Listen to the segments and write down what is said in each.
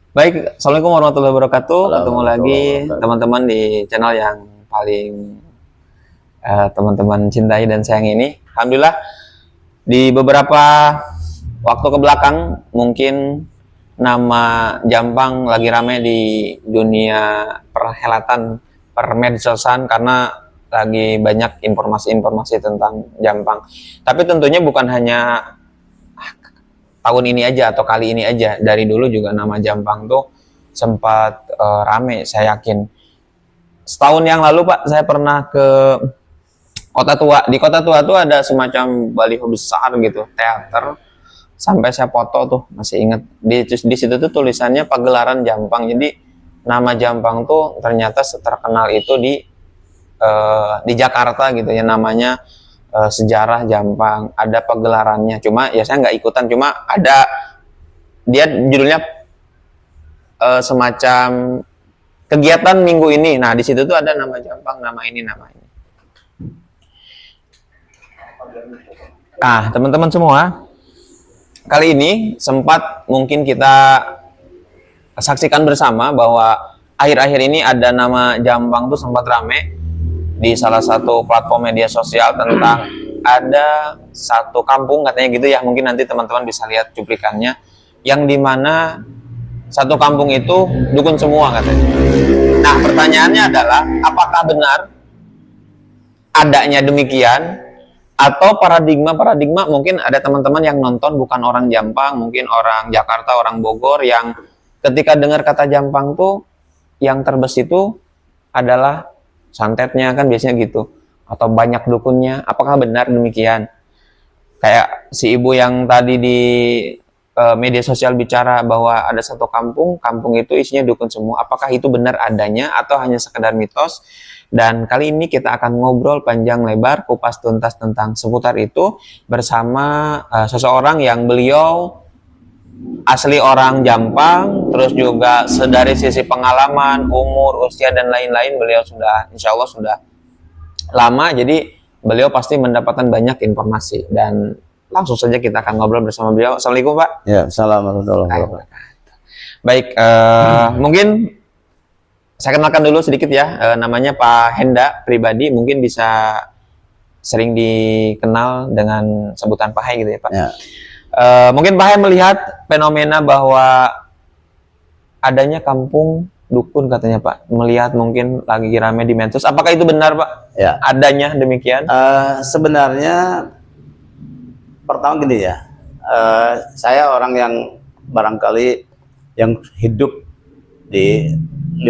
Baik, Assalamualaikum warahmatullahi wabarakatuh. Halo, Ketemu lagi warahmatullahi wabarakatuh. teman-teman di channel yang paling teman-teman cintai dan sayang ini. Alhamdulillah, di beberapa waktu ke belakang mungkin nama Jampang lagi ramai di dunia perhelatan permedsosan karena lagi banyak informasi-informasi tentang Jampang. Tapi tentunya bukan hanya tahun ini aja atau kali ini aja, dari dulu juga nama Jampang tuh sempat rame. Saya yakin setahun yang lalu Pak, saya pernah ke Kota Tua. Di Kota Tua tuh ada semacam baliho besar gitu, teater, sampai saya foto tuh, masih ingat di situ tuh tulisannya pagelaran Jampang. Jadi nama Jampang tuh ternyata terkenal itu di Jakarta gitu ya, namanya sejarah Jampang, ada pagelarannya. Cuma ya saya nggak ikutan, cuma ada dia judulnya semacam kegiatan minggu ini. Nah di situ tuh ada nama Jampang, nama ini, nama ini. Nah teman-teman semua, kali ini sempat mungkin kita saksikan bersama bahwa akhir-akhir ini ada nama Jampang tuh sempat rame di salah satu platform media sosial tentang ada satu kampung katanya gitu ya, mungkin nanti teman-teman bisa lihat cuplikannya, yang dimana satu kampung itu dukun semua katanya. Nah pertanyaannya adalah apakah benar adanya demikian, atau paradigma mungkin ada teman-teman yang nonton bukan orang Jampang, mungkin orang Jakarta, orang Bogor, yang ketika dengar kata Jampang tuh yang terbesit itu adalah santetnya, kan biasanya gitu, atau banyak dukunnya. Apakah benar demikian? Kayak si ibu yang tadi di media sosial bicara bahwa ada satu kampung itu isinya dukun semua. Apakah itu benar adanya atau hanya sekedar mitos? Dan kali ini kita akan ngobrol panjang lebar, kupas tuntas tentang seputar itu bersama seseorang yang beliau asli orang Jampang, terus juga dari sisi pengalaman, umur, usia, dan lain-lain, beliau sudah, insya Allah sudah lama, jadi beliau pasti mendapatkan banyak informasi. Dan langsung saja kita akan ngobrol bersama beliau. Assalamualaikum Pak. Ya, assalamualaikum. Baik, mungkin saya kenalkan dulu sedikit ya, namanya Pak Henda pribadi, mungkin bisa sering dikenal dengan sebutan Pak Hai gitu ya Pak. Ya. Mungkin Pak Hai melihat fenomena bahwa adanya kampung dukun katanya Pak, melihat mungkin lagi ramai di medsos. Apakah itu benar Pak? Ya. Adanya demikian? Sebenarnya pertama gini ya, saya orang yang barangkali yang hidup di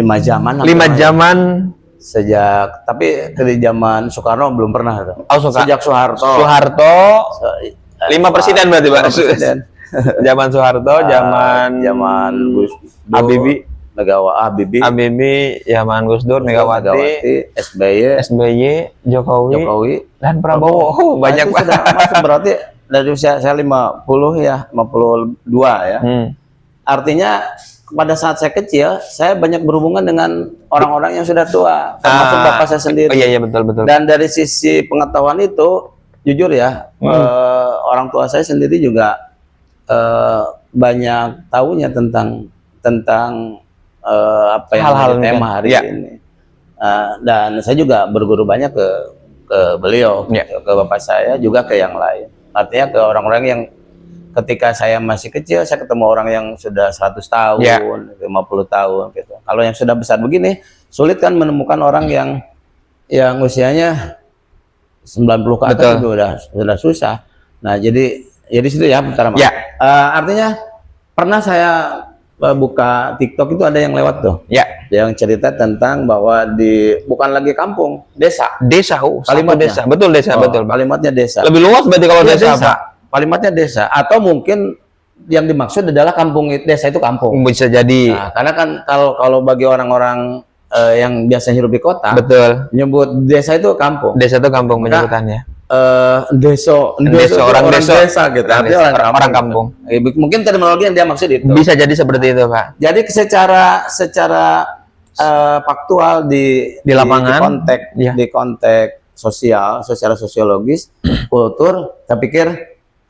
5 zaman. 5 zaman sejak, tapi dari zaman Soekarno belum pernah. Sejak Soeharto. 5 presiden berarti Pak. Presiden. Zaman Soeharto, zaman Gus Dur, Habibie, zaman Gus Dur, Megawati, SBY, Jokowi, dan Prabowo. Banyak sudah masuk, berarti dari usia saya 50 ya, 52 ya. Artinya pada saat saya kecil, saya banyak berhubungan dengan orang-orang yang sudah tua, termasuk bapak saya sendiri. Oh iya betul. Dan dari sisi pengetahuan itu, jujur ya, orang tua saya sendiri juga banyak tahunya tentang apa yang hal-hal menjadi tema hari ini. Dan saya juga berguru banyak ke beliau, ke bapak saya, juga ke yang lain. Artinya ke orang-orang yang ketika saya masih kecil, saya ketemu orang yang sudah 100 tahun, 50 tahun gitu. Kalau yang sudah besar begini, sulit kan menemukan orang yang usianya 90 ke atas, itu sudah susah. Nah, jadi di situ ya bentar, Mas. Artinya pernah saya buka TikTok, itu ada yang lewat tuh. Yang cerita tentang bahwa bukan lagi kampung, desa. Kalimatnya desa. Betul, desa, betul. Kalimatnya desa. Lebih luas berarti kalau desa, Pak. Kalimatnya desa, atau mungkin yang dimaksud adalah kampung, desa itu kampung. Bisa jadi. Nah, karena kan kalau bagi orang-orang yang biasa hidup di kota, nyebut desa itu kampung. Desa itu kampung penyebutannya. Orang desa gitu. Orang kampung. Mungkin terminologi yang dia maksud itu. Bisa jadi seperti itu, Pak. Jadi secara faktual di lapangan, di konteks sosial, secara sosiologis, kultur, saya pikir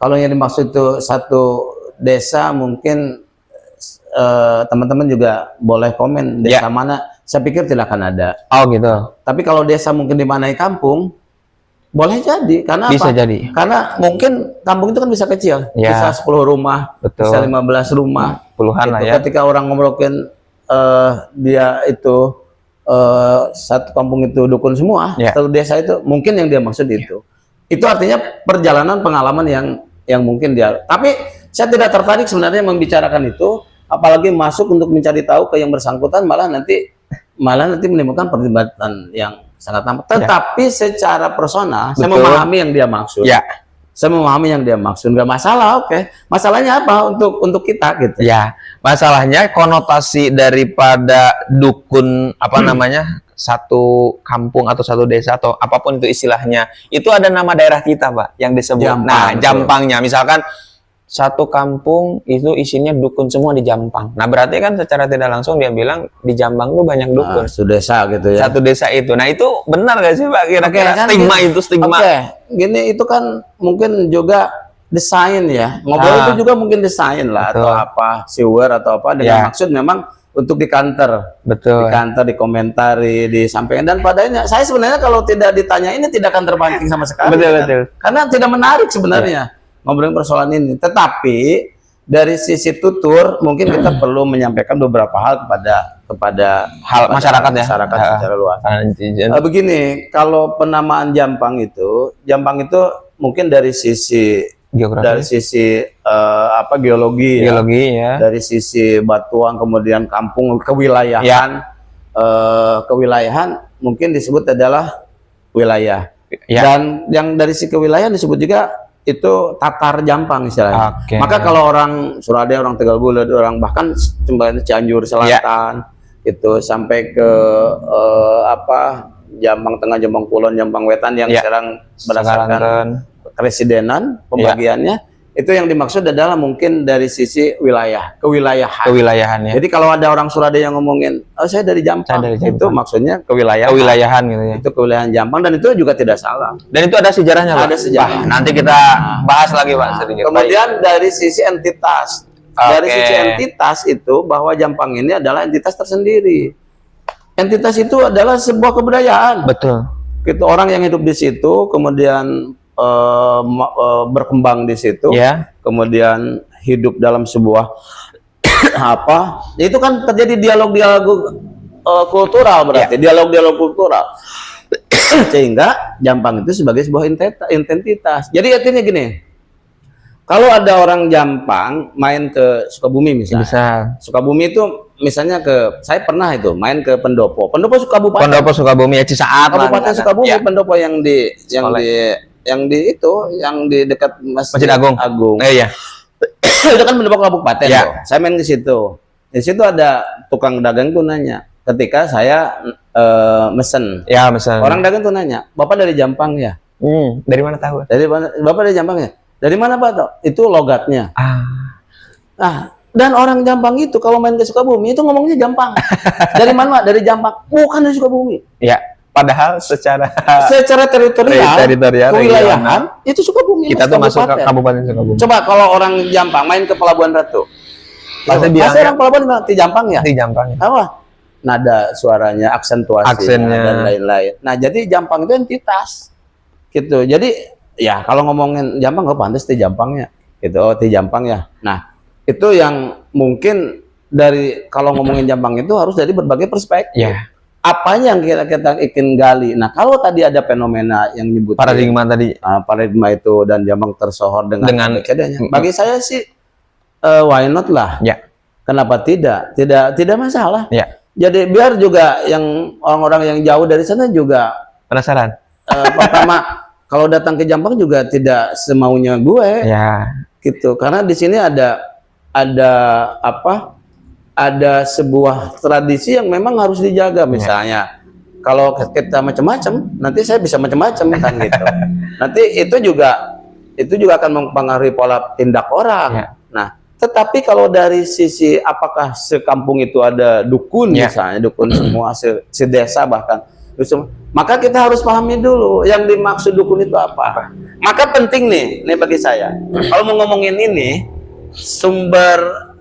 kalau yang dimaksud itu satu desa, mungkin teman-teman juga boleh komen desa mana. Saya pikir tidak akan ada. Oh gitu. Tapi kalau desa mungkin dimanai kampung, boleh jadi. Karena Bisa apa? jadi. Karena mungkin kampung itu kan bisa kecil, Ya. bisa 10 rumah, Betul. bisa 15 rumah. Puluhan lah Itu ya. ketika orang ngomongin dia itu satu kampung itu dukun semua, Ya. satu desa itu mungkin yang dia maksud itu. Itu artinya perjalanan pengalaman yang mungkin dia. Tapi saya tidak tertarik sebenarnya membicarakan itu, apalagi masuk untuk mencari tahu ke yang bersangkutan, malah nanti menimbulkan perdebatan yang sangat lama. Tetapi secara personal, saya Betul. memahami yang dia maksud. Ya. Saya memahami yang dia maksud, nggak masalah, oke. Masalahnya apa untuk kita gitu? Ya, masalahnya konotasi daripada dukun apa namanya satu kampung atau satu desa atau apapun itu istilahnya, itu ada nama daerah kita, Pak, yang disebut. Jampang, Nah, betul. Jampangnya, misalkan satu kampung itu isinya dukun semua di Jampang. Nah, berarti kan secara tidak langsung dia bilang di Jampang tuh banyak dukun. Satu desa gitu ya. Satu desa itu. Nah, itu benar gak sih, Pak? Kira-kira Oke, kan stigma gini. itu stigma. Oke, gini itu kan mungkin juga desain ya. Ngobrol itu juga mungkin desain lah. Betul. Atau apa, siwer atau apa dengan maksud memang untuk di counter. Betul. Di counter, dikomentari, disampaikan. Dan padanya saya sebenarnya kalau tidak ditanya ini tidak akan terpancing sama sekali. Betul, kan? betul. Karena tidak menarik sebenarnya ngobrolin persoalan ini. Tetapi dari sisi tutur mungkin kita perlu menyampaikan beberapa hal kepada Masyarakat ya. masyarakat secara luas. Anjing. Begini, kalau penamaan Jampang itu mungkin dari sisi Geografi. geologi, ya. Geologi ya. Dari sisi batuan, kemudian kampung, kewilayahan, kewilayahan mungkin disebut adalah wilayah. Ya. Dan yang dari sisi kewilayahan disebut juga itu Tatar Jampang istilahnya. Oke. Maka kalau orang Surabaya, orang Tegal Bulat, orang bahkan Cianjur Selatan itu sampai ke Jampang Tengah, Jampang Kulon, Jampang Wetan yang sekarang berdasarkan keresidenan pembagiannya, itu yang dimaksud adalah mungkin dari sisi kewilayahan. ya. Jadi kalau ada orang Surabaya yang ngomongin, oh saya dari Jampang, itu maksudnya kewilayahan gitu ya. Itu kewilayahan Jampang dan itu juga tidak salah. Dan itu ada sejarahnya, Pak? Ada sejarah. Nanti kita bahas lagi, Pak, sedikit. Kemudian dari sisi entitas, dari sisi entitas itu bahwa Jampang ini adalah entitas tersendiri. Entitas itu adalah sebuah kebudayaan. Betul. Gitu, orang yang hidup di situ, kemudian berkembang di situ, kemudian hidup dalam sebuah itu kan terjadi dialog-dialog kultural, berarti dialog-dialog kultural. Sehingga Jampang itu sebagai sebuah identitas. Jadi artinya gini, kalau ada orang Jampang main ke Sukabumi misalnya, Sukabumi itu misalnya saya pernah itu main ke Pendopo Sukabumi ya, Cisaat, Kabupaten Sukabumi, Pendopo yang di dekat Masjid Agung. Itu kan Pendopo Kabupaten. Saya main ke situ. Di situ ada tukang dagang tuh nanya. Ketika saya mesen. Orang dagang tuh nanya, "Bapak dari Jampang ya?" Dari mana tahu? Bapak dari Jampang ya? Dari mana, Pak? Itu logatnya. Dan orang Jampang itu kalau main ke Sukabumi itu ngomongnya Jampang. Dari mana, Pak? Dari Jampang. Bukan dari Sukabumi. Ya. Padahal secara teritorial kewilayahan itu Sukabumi. Kita tuh masuk ke Kabupaten Sukabumi. Coba kalau orang Jampang main ke Pelabuhan Ratu. Pasti orang Pelabuhan di Jampang ya? Di Jampang. Apa? Nada suaranya, aksennya dan lain-lain. Nah, jadi Jampang itu entitas. Gitu. Jadi ya kalau ngomongin Jampang pantas di Jampangnya. Gitu. Oh, di Jampang ya. Nah, itu yang mungkin kalau ngomongin Jampang itu harus dari berbagai perspektif. Apanya yang kita ingin gali. Nah, kalau tadi ada fenomena yang nyebut paradigma tadi, paradigma itu dan Jampang tersohor dengan adanya. Bagi saya sih why not lah. Kenapa tidak? Tidak masalah. Jadi biar juga yang orang-orang yang jauh dari sana juga penasaran. Pertama, kalau datang ke Jampang juga tidak semaunya gue. Gitu. Karena di sini ada ada sebuah tradisi yang memang harus dijaga. Misalnya kalau kita macam-macam, nanti saya bisa macam-macam kan gitu. Nanti itu juga akan mempengaruhi pola tindak orang. Nah, tetapi kalau dari sisi apakah sekampung itu ada dukun, misalnya dukun semua, sedesa bahkan, maka kita harus pahami dulu yang dimaksud dukun itu apa. Maka penting nih bagi saya, kalau mau ngomongin ini, sumber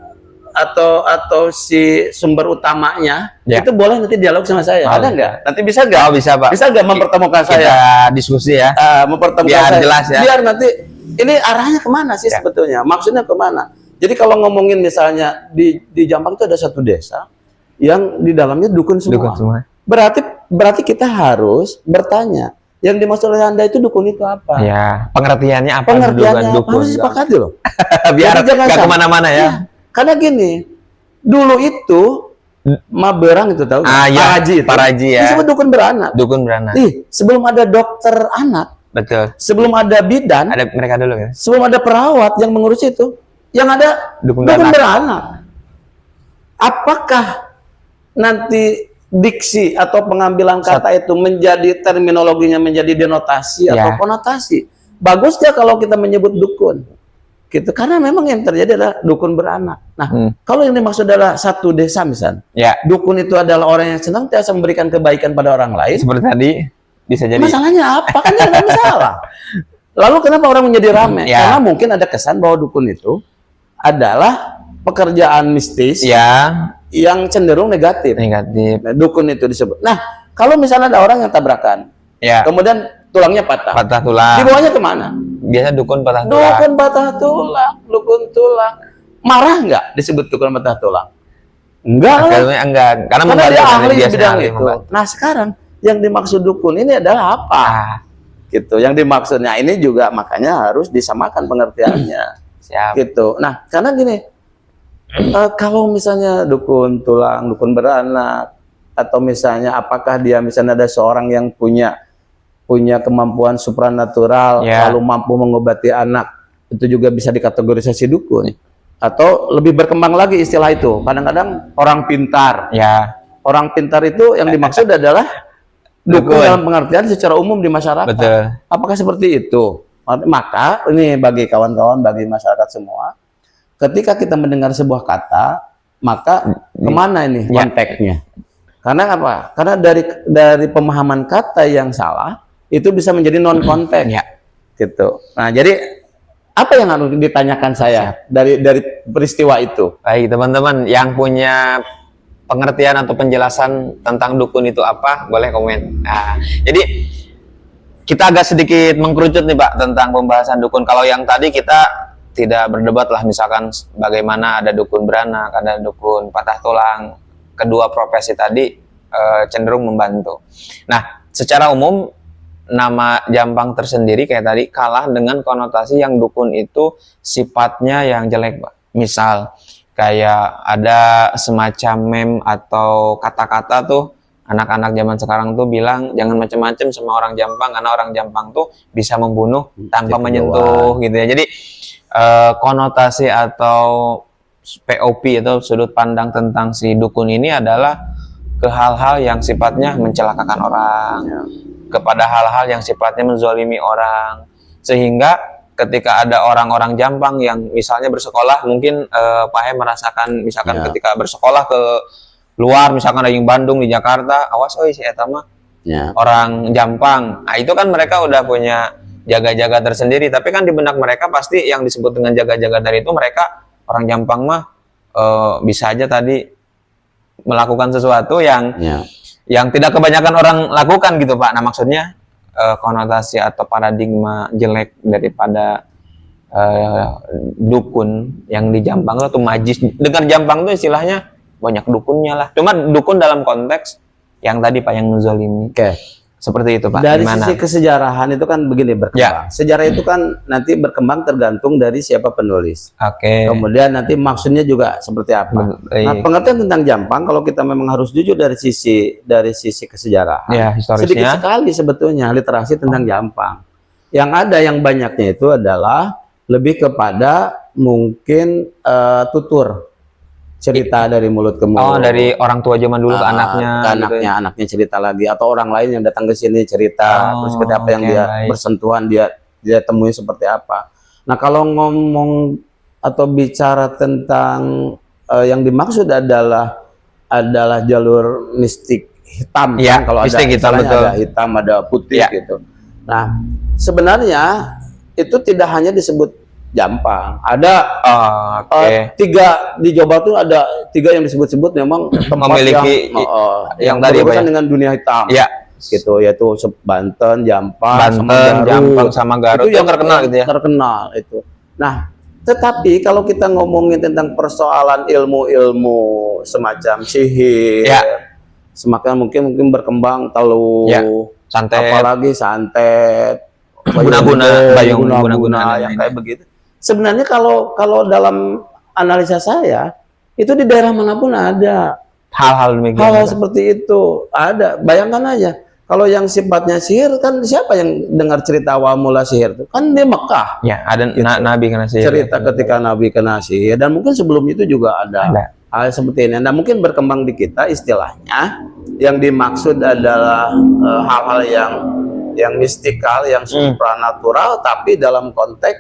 atau si sumber utamanya Ya. itu boleh nanti dialog sama saya. Oh, Ada nggak? Nanti bisa nggak? Oh, bisa, Pak. Bisa nggak mempertemukan Kita saya? diskusi ya. Mempertemukan Biar saya. jelas ya. Biar nanti ini arahnya kemana sih Ya. sebetulnya? Maksudnya kemana? Jadi kalau ngomongin misalnya di Jampang itu ada satu desa yang di dalamnya dukun semua. Dukun semua. Berarti kita harus bertanya, yang dimaksud oleh Anda itu dukun itu apa? Ya, pengertiannya apa? Pengertiannya apa? dukun? Harus disepakati loh. Biar Jadi jangan nggak sampai- kemana-mana ya. Iya, karena gini, dulu itu Maberang itu tahu nggak? Ya, Paraji itu. Paraji ya. Disebut dukun beranak. Dukun beranak. Sebelum ada dokter anak, Betul. sebelum ada bidan, Ada mereka dulu ya. sebelum ada perawat yang mengurus itu, yang ada Dukun dukun beranak. beranak. Apakah nanti diksi atau pengambilan kata itu menjadi terminologinya menjadi denotasi atau Ya. konotasi? Bagusnya kalau kita menyebut dukun. Gitu. Karena memang yang terjadi adalah dukun beranak. Nah, kalau yang dimaksud adalah satu desa misalnya, Ya, dukun itu adalah orang yang senantiasa memberikan kebaikan pada orang lain. seperti tadi bisa jadi. Masalahnya apa? Kan tidak ada masalah. Lalu kenapa orang menjadi ramai? Ya. Karena mungkin ada kesan bahwa dukun itu adalah pekerjaan mistis Ya, yang cenderung negatif. negatif. Nah, dukun itu disebut. Nah, kalau misalnya ada orang yang tabrakan, Ya, kemudian tulangnya patah, patah tulang. dibawanya kemana? Biasa dukun patah tulang. Dukun patah tulang, dukun tulang. Marah nggak disebut dukun patah tulang? Enggak lah. Akhirnya enggak, karena Karena dia membantu, ahli di biasa bidang ahli itu. membantu. Nah, sekarang yang dimaksud dukun ini adalah apa? Ah, Gitu. Yang dimaksudnya ini juga makanya harus disamakan pengertiannya. siap. Gitu. Nah, karena gini, kalau misalnya dukun tulang, dukun beranak, atau misalnya apakah dia misalnya ada seorang yang punya kemampuan supranatural, Ya. lalu mampu mengobati anak, itu juga bisa dikategorisasi dukun. Atau lebih berkembang lagi istilah itu, kadang-kadang orang pintar. Ya, Orang pintar itu yang dimaksud adalah dukun Dukun. dalam pengertian secara umum di masyarakat. betul. Apakah seperti itu? Maka ini bagi kawan-kawan, bagi masyarakat semua, ketika kita mendengar sebuah kata, maka kemana ini Ya. konteksnya? Karena apa? Karena dari pemahaman kata yang salah itu bisa menjadi non konteks, Ya. gitu. Nah, jadi apa yang harus ditanyakan saya dari peristiwa itu? Baik, teman-teman yang punya pengertian atau penjelasan tentang dukun itu apa, boleh komen. Nah, jadi kita agak sedikit mengkerucut nih Pak tentang pembahasan dukun. Kalau yang tadi kita tidak berdebat lah, misalkan bagaimana ada dukun beranak, ada dukun patah tulang. Kedua profesi tadi cenderung membantu. Nah, secara umum nama Jampang tersendiri kayak tadi kalah dengan konotasi yang dukun itu sifatnya yang jelek, Pak. Misal kayak ada semacam meme atau kata-kata tuh anak-anak zaman sekarang tuh bilang jangan macam-macam sama orang Jampang karena orang Jampang tuh bisa membunuh tanpa Jadi menyentuh gitu ya. Jadi konotasi atau POP atau sudut pandang tentang si dukun ini adalah ke hal-hal yang sifatnya mencelakakan orang, kepada hal-hal yang sifatnya menzolimi orang, sehingga ketika ada orang-orang Jampang yang misalnya bersekolah, mungkin Pak He merasakan misalkan ketika bersekolah ke luar, misalkan ada yang Bandung di Jakarta, awas oi si eta mah orang Jampang. Nah, itu kan mereka udah punya jaga-jaga tersendiri, tapi kan di benak mereka pasti yang disebut dengan jaga-jaga dari itu mereka orang Jampang mah bisa aja tadi melakukan sesuatu yang tidak kebanyakan orang lakukan gitu Pak. Nah, maksudnya konotasi atau paradigma jelek daripada dukun yang di Jampang atau majis. Dengar Jampang tuh istilahnya banyak dukunnya lah. Cuma dukun dalam konteks yang tadi Pak yang menzolimi. Seperti itu Pak. Dari gimana? sisi kesejarahan itu kan begini berkembang. Sejarah itu kan nanti berkembang tergantung dari siapa penulis. Kemudian nanti maksudnya juga seperti apa. Nah, pengertian tentang Jampang kalau kita memang harus jujur dari sisi kesejarahan. Sedikit sekali sebetulnya literasi tentang Jampang. Yang ada yang banyaknya itu adalah lebih kepada mungkin tutur. Cerita dari mulut ke mulut. Oh, dari orang tua zaman dulu ke anaknya. Ke anaknya, gitu. Anaknya cerita lagi atau orang lain yang datang ke sini cerita terus seperti apa yang dia bersentuhan dia temui seperti apa. Nah, kalau ngomong atau bicara tentang yang dimaksud adalah jalur mistik hitam kan, kalau ada hitam, betul. Ada hitam, ada putih gitu. Nah, sebenarnya itu tidak hanya disebut Jampang. Ada Oke. 3 di Jawa Barat tuh ada 3 yang disebut-sebut memang tempat Memiliki yang tadi, Pak, berurusan ya? dengan dunia hitam. Ya. Gitu, yaitu Banten, Jampang, Banten, sama Garut. Jampang, sama Garut Itu yang terkenal gitu ya. Terkenal itu. Nah, tetapi kalau kita ngomongin tentang persoalan ilmu-ilmu semacam sihir, Ya. semakin mungkin berkembang tahu Ya. Santet. apalagi santet, Guna-guna, bayung guna-guna guna-guna yang lain-lain. kayak begitu. Sebenarnya kalau dalam analisa saya itu di daerah manapun ada Hal-hal demikian. hal-hal seperti itu ada. Bayangkan aja kalau yang sifatnya sihir kan siapa yang dengar cerita awal mula sihir itu kan di Mekah. Ya, ada Gitu. Nabi kena sihir. Cerita ketika Nabi kena sihir dan mungkin sebelum itu juga ada hal seperti ini. Nah, mungkin berkembang di kita istilahnya yang dimaksud adalah hal-hal yang mistikal, yang supranatural, tapi dalam konteks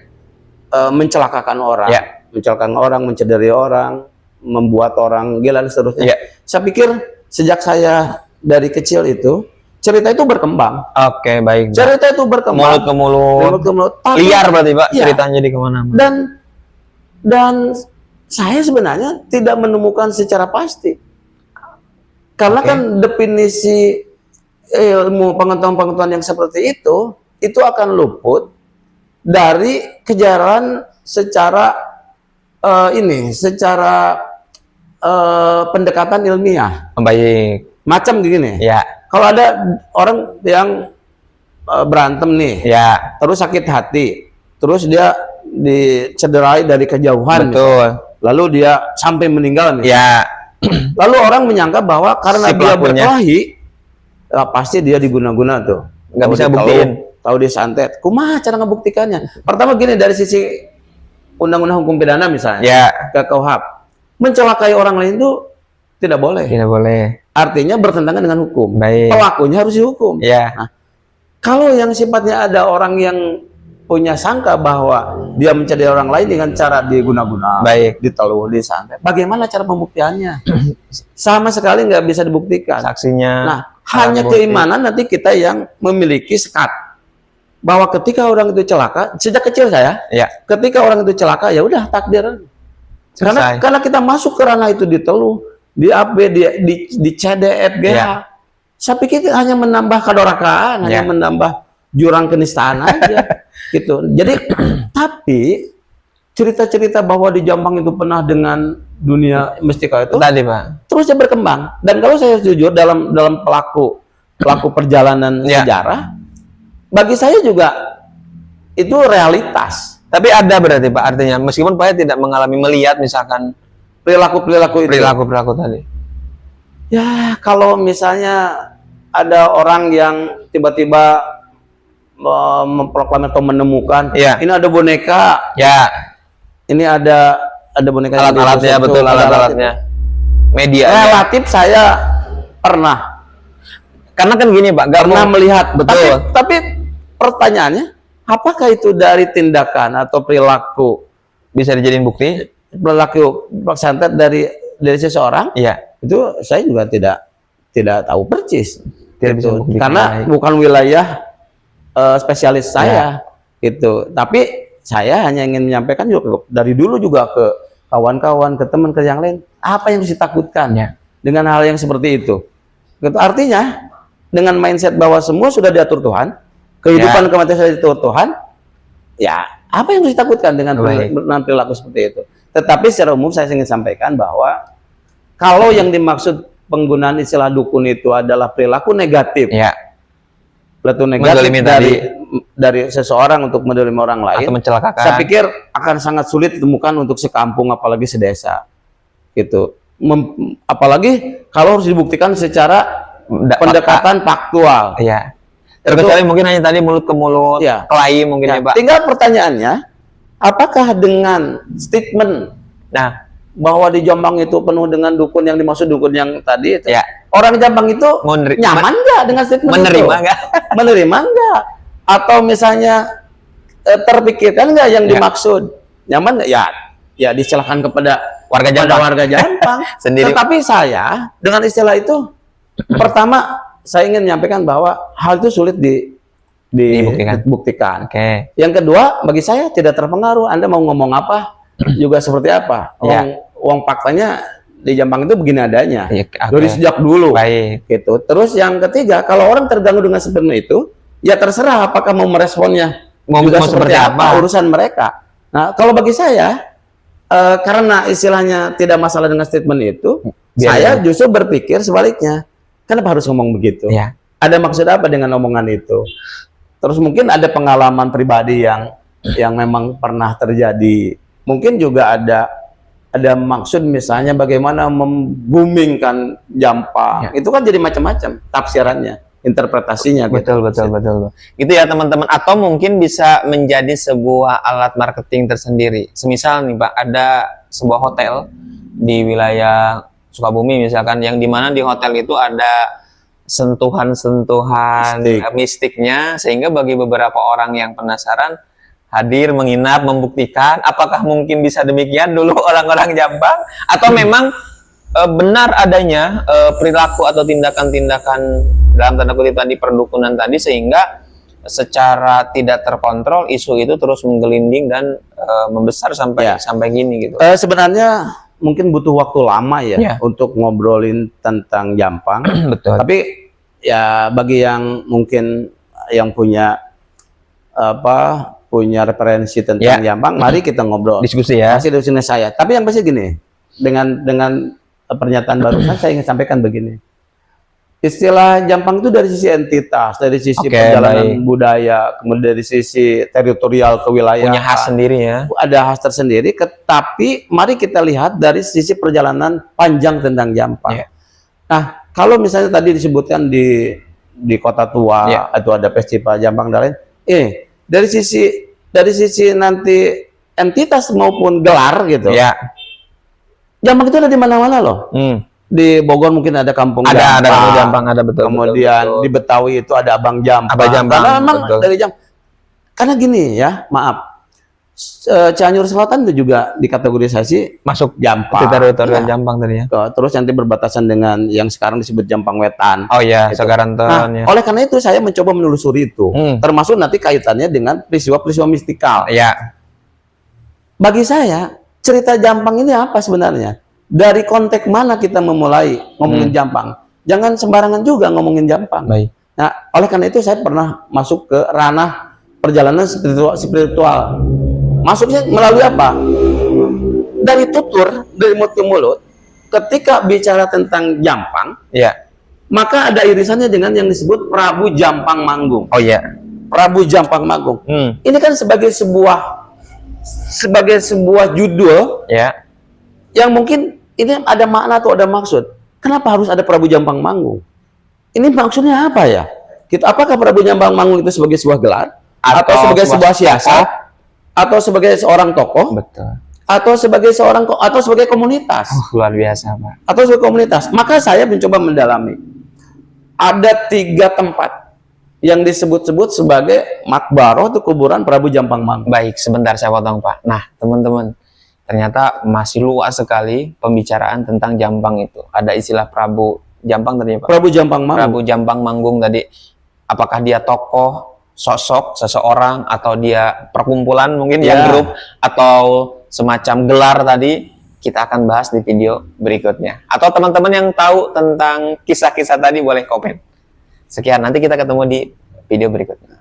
mencelakakan orang, Ya. mencelakakan orang, mencederai orang, membuat orang gila dan seterusnya. Ya. Saya pikir sejak saya dari kecil itu cerita itu berkembang. Oke, baik. Cerita itu berkembang. Mulut ke mulut. Mulut ke mulut. Tapi- Liar berarti, Pak, Ya. ceritanya di kemana-mana. Dan saya sebenarnya tidak menemukan secara pasti. Karena kan definisi ilmu pengetahuan-pengetahuan yang seperti itu akan luput dari kejaran secara pendekatan ilmiah. Baik. Macam gini. Ya. Kalau ada orang yang berantem nih, Ya. terus sakit hati, terus dia dicederai dari kejauhan, Betul. lalu dia sampai meninggal nih. Ya. Lalu orang menyangka bahwa karena Si dia pelakunya. berkelahi, pasti dia diguna-guna tuh. Nggak Tahu bisa dia- buktiin. Tahu dia santet. Kumaha cara ngebuktikannya? Pertama gini, dari sisi undang-undang hukum pidana misalnya, Ya. ke KUHP, mencelakai orang lain itu tidak boleh. Tidak boleh. Artinya bertentangan dengan hukum. Baik. Pelakunya harus dihukum. Ya. Nah, kalau yang sifatnya ada orang yang punya sangka bahwa dia mencederai orang lain dengan cara diguna-guna, Baik. diteluh, disantet, bagaimana cara pembuktiannya? Sama sekali nggak bisa dibuktikan. Saksinya. Nah, hanya bukti. keimanan nanti kita yang memiliki sekat bahwa ketika orang itu celaka, sejak kecil saya, Ya. ketika orang itu celaka ya udah takdir. Selesai. Karena kita masuk ke ranah itu diteluh, di AB, di CDF, GH. Ya. Saya pikir itu hanya menambah kadorakaan, hanya Ya. menambah jurang kenistaan aja, gitu. Jadi, tapi cerita-cerita bahwa di Jampang itu pernah dengan dunia mistika itu Tadi, Pak. terusnya berkembang. Dan kalau saya jujur dalam pelaku perjalanan Ya. sejarah, bagi saya juga itu realitas. Tapi ada berarti, Pak, artinya meskipun Pak tidak mengalami melihat misalkan Perilaku itu. perilaku tadi. Ya, kalau misalnya ada orang yang tiba-tiba memproklamirkan atau menemukan, Iya. ini ada boneka, Ya. ini ada boneka yang Alat-alatnya, disentuh, betul, ada alat-alatnya. Media. Relatif saya pernah Karena kan gini, Pak, nggak pernah mau- melihat, Betul. Tapi pertanyaannya, apakah itu dari tindakan atau perilaku bisa dijadiin bukti? santet dari seseorang? Iya. Itu saya juga tidak tahu persis. Tidak bisa Gitu. membuktikan. Karena Baik. bukan wilayah spesialis saya, gitu. Tapi saya hanya ingin menyampaikan juga dari dulu juga ke kawan-kawan, ke teman, ke yang lain, apa yang harus ditakutkan Ya. dengan hal yang seperti itu. Gitu. Artinya dengan mindset bahwa semua sudah diatur Tuhan, kehidupan kematian sudah diatur Tuhan, ya apa yang harus ditakutkan dengan Baik. perilaku seperti itu. Tetapi secara umum saya ingin sampaikan bahwa kalau yang dimaksud penggunaan istilah dukun itu adalah perilaku negatif, Ya. perilaku negatif Menzalimi dari seseorang untuk mendolimi orang lain, Atau mencelakakan. saya pikir akan sangat sulit ditemukan untuk sekampung apalagi sedesa, gitu. Apalagi kalau harus dibuktikan secara pendekatan faktual. Iya. Terkecuali mungkin hanya tadi mulut ke mulut, Ya. kelahi mungkin ya, Pak. Tinggal pertanyaannya, apakah dengan statement Nah, bahwa di Jombang itu penuh dengan dukun yang dimaksud dukun yang tadi itu, ya. orang Jombang itu Menerima- nyaman nggak dengan statement Menerima itu? nggak? Menerima nggak? Atau misalnya terpikirkan nggak yang Ya. dimaksud? Nyaman nggak? Ya diserahkan kepada Warga kepada Jampang. warga Jampang. Sendiri. Tetapi saya dengan istilah itu, pertama saya ingin menyampaikan bahwa hal itu sulit dibuktikan. Oke. Yang kedua, bagi saya tidak terpengaruh. Anda mau ngomong apa juga seperti apa. Uang faktanya di Jampang itu begini adanya. Ya, oke. Dari sejak dulu. Baik. Gitu. Terus yang ketiga, kalau orang terganggu dengan seperti itu, ya terserah apakah mau meresponnya Mau seperti apa urusan mereka. Nah, kalau bagi saya, karena istilahnya tidak masalah dengan statement itu, saya justru berpikir sebaliknya. Kenapa harus ngomong begitu? Ya. Ada maksud apa dengan omongan itu? Terus mungkin ada pengalaman pribadi yang memang pernah terjadi. Mungkin juga ada maksud misalnya bagaimana memboomingkan Jampang. Itu kan jadi macam-macam tafsirannya, interpretasinya. Betul. Itu ya teman-teman. Atau mungkin bisa menjadi sebuah alat marketing tersendiri. Semisal nih Pak, ada sebuah hotel di wilayah Sukabumi misalkan, yang dimana di hotel itu ada sentuhan-sentuhan mistiknya, sehingga bagi beberapa orang yang penasaran hadir, menginap, membuktikan. Apakah mungkin bisa demikian dulu orang-orang Jampang, atau memang benar adanya perilaku atau tindakan-tindakan dalam tanda kutip tadi perdukunan tadi, sehingga secara tidak terkontrol isu itu terus menggelinding dan membesar sampai gini gitu. Sebenarnya mungkin butuh waktu lama ya untuk ngobrolin tentang Jampang. Betul. Tapi ya bagi yang mungkin yang punya referensi tentang Jampang, mari kita ngobrol. Diskusi ya. Masih diskusi saya. Tapi yang pasti gini, dengan pernyataan barusan saya ingin sampaikan begini. Istilah Jampang itu dari sisi entitas, dari sisi perjalanan budaya, kemudian dari sisi teritorial kewilayahan. Punya khas sendiri ya. Ada khas tersendiri, tapi mari kita lihat dari sisi perjalanan panjang tentang Jampang. Nah, kalau misalnya tadi disebutkan di Kota Tua atau ada festival Jampang dan lain, dari sisi nanti entitas maupun gelar gitu. Jampang itu ada di mana-mana loh. Di Bogor mungkin ada Kampung Jampang. Ada Kampung Jampang, ada betul. Kemudian betul. Di Betawi itu ada Abang Jampang. Karena memang dari Jampang. Karena gini ya, maaf. Cianjur Selatan itu juga dikategorisasi masuk Jampang. Teritorial Jampang tadi ya. Terus nanti berbatasan dengan yang sekarang disebut Jampang Wetan. Oh iya, gitu. Sagaranton. Nah, oleh karena itu saya mencoba menelusuri itu. Termasuk nanti kaitannya dengan peristiwa-peristiwa mistikal. Bagi saya, cerita Jampang ini apa sebenarnya? Dari konteks mana kita memulai ngomongin Jampang? Jangan sembarangan juga ngomongin Jampang. Baik. Nah, oleh karena itu saya pernah masuk ke ranah perjalanan spiritual. Masuknya melalui apa? Dari tutur, dari mulut ke mulut. Ketika bicara tentang Jampang, maka ada irisannya dengan yang disebut Prabu Jampang Manggung. Oh iya. Prabu Jampang Manggung. Ini kan sebagai sebuah judul yang mungkin ini ada makna atau ada maksud. Kenapa harus ada Prabu Jampang Manggung? Ini maksudnya apa ya? Apakah Prabu Jampang Manggung itu sebagai sebuah gelar? Atau sebagai sebuah siasat? Atau sebagai seorang tokoh? Betul. Atau sebagai sebagai komunitas? Luar biasa, Pak. Atau sebagai komunitas? Maka saya mencoba mendalami. Ada 3 tempat yang disebut-sebut sebagai makbaroh atau kuburan Prabu Jampang Manggung. Baik, sebentar saya potong, Pak. Nah, teman-teman, ternyata masih luas sekali pembicaraan tentang Jampang itu. Ada istilah Prabu Jampang tadi, Pak. Prabu Jampang Manggung. Prabu Jampang Manggung tadi. Apakah dia tokoh, sosok, seseorang, atau dia perkumpulan mungkin grup, atau semacam gelar tadi? Kita akan bahas di video berikutnya. Atau teman-teman yang tahu tentang kisah-kisah tadi boleh komen. Sekian, nanti kita ketemu di video berikutnya.